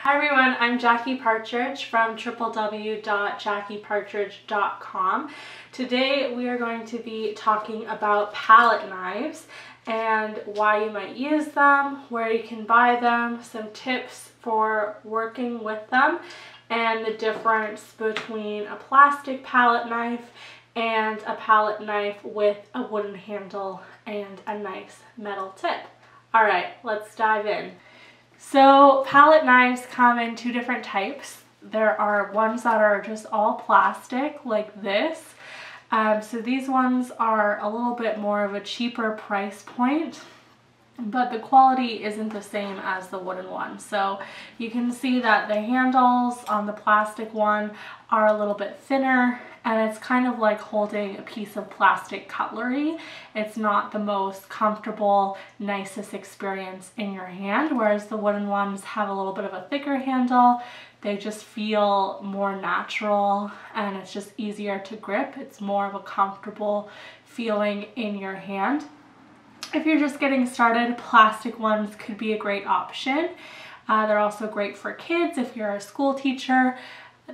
Hi everyone, I'm Jackie Partridge from www.jackiepartridge.com. Today we are going to be talking about palette knives and why you might use them, where you can buy them, some tips for working with them, and the difference between a plastic palette knife and a palette knife with a wooden handle and a nice metal tip. Alright, let's dive in. So palette knives come in two different types. There are ones that are just all plastic like this. So these ones are a little bit more of a cheaper price point, but the quality isn't the same as the wooden one. So you can see that the handles on the plastic one are a little bit thinner, and it's kind of like holding a piece of plastic cutlery. It's not the most comfortable, nicest experience in your hand, whereas the wooden ones have a little bit of a thicker handle. They just feel more natural and it's just easier to grip. It's more of a comfortable feeling in your hand. If you're just getting started, plastic ones could be a great option. They're also great for kids. If you're a school teacher,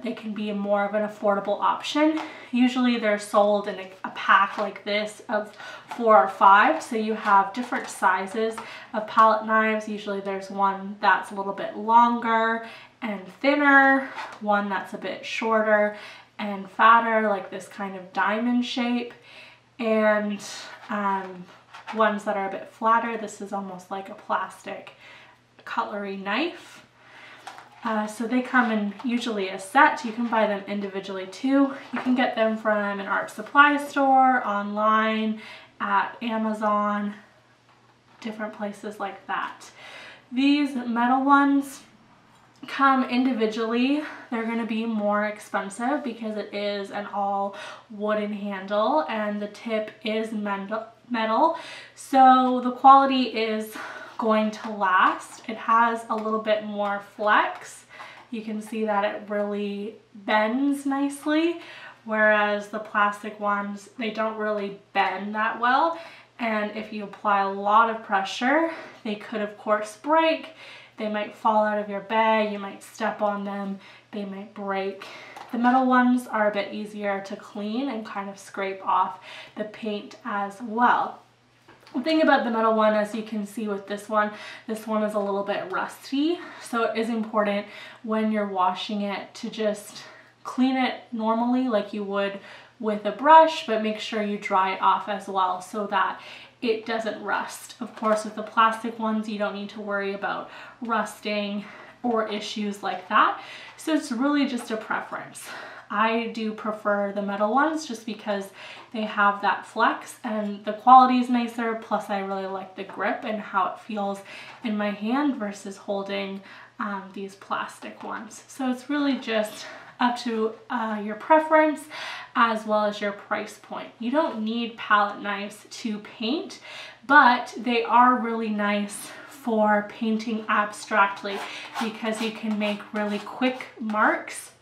they can be more of an affordable option. Usually they're sold in a pack like this of 4 or 5, so you have different sizes of palette knives. Usually there's one that's a little bit longer and thinner, one that's a bit shorter and fatter, like this kind of diamond shape, and ones that are a bit flatter. This is almost like a plastic cutlery knife. So they come in usually a set. You can buy them individually too. You can get them from an art supply store, online, at Amazon, different places like that. These metal ones come individually. They're going to be more expensive because it is an all wooden handle and the tip is metal. So the quality is going to last. It has a little bit more flex. You can see that it really bends nicely, whereas the plastic ones, they don't really bend that well, and if you apply a lot of pressure, they could of course break. They might fall out of your bag, you might step on them, they might break. The metal ones are a bit easier to clean and kind of scrape off the paint as well. The thing about the metal one, as you can see with this one is a little bit rusty, so it is important when you're washing it to just clean it normally like you would with a brush, but make sure you dry it off as well so that it doesn't rust. Of course, with the plastic ones, you don't need to worry about rusting or issues like that, so it's really just a preference. I do prefer the metal ones just because they have that flex and the quality is nicer, plus I really like the grip and how it feels in my hand versus holding these plastic ones. So it's really just up to your preference as well as your price point. You don't need palette knives to paint, but they are really nice for painting abstractly because you can make really quick marks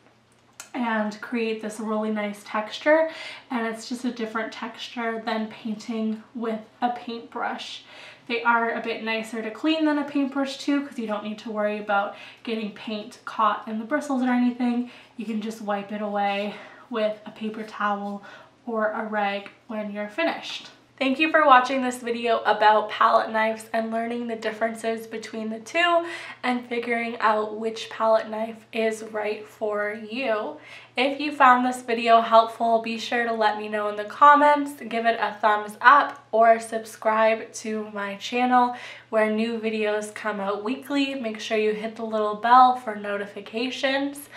and create this really nice texture, and it's just a different texture than painting with a paintbrush. They are a bit nicer to clean than a paintbrush too, because you don't need to worry about getting paint caught in the bristles or anything. You can just wipe it away with a paper towel or a rag when you're finished. Thank you for watching this video about palette knives and learning the differences between the two and figuring out which palette knife is right for you. If you found this video helpful, be sure to let me know in the comments, give it a thumbs up, or subscribe to my channel where new videos come out weekly. Make sure you hit the little bell for notifications.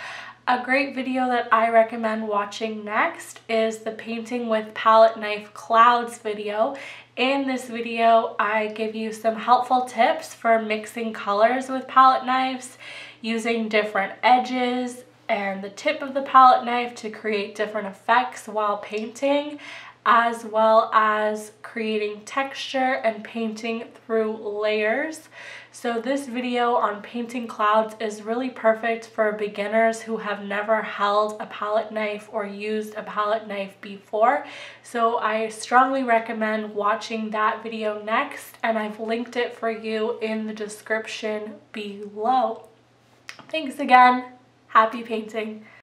A great video that I recommend watching next is the Painting with Palette Knife Clouds video. In this video, I give you some helpful tips for mixing colors with palette knives, using different edges and the tip of the palette knife to create different effects while painting, as well as creating texture and painting through layers. So this video on painting clouds is really perfect for beginners who have never held a palette knife or used a palette knife before. So I strongly recommend watching that video next, and I've linked it for you in the description below. Thanks again. Happy painting.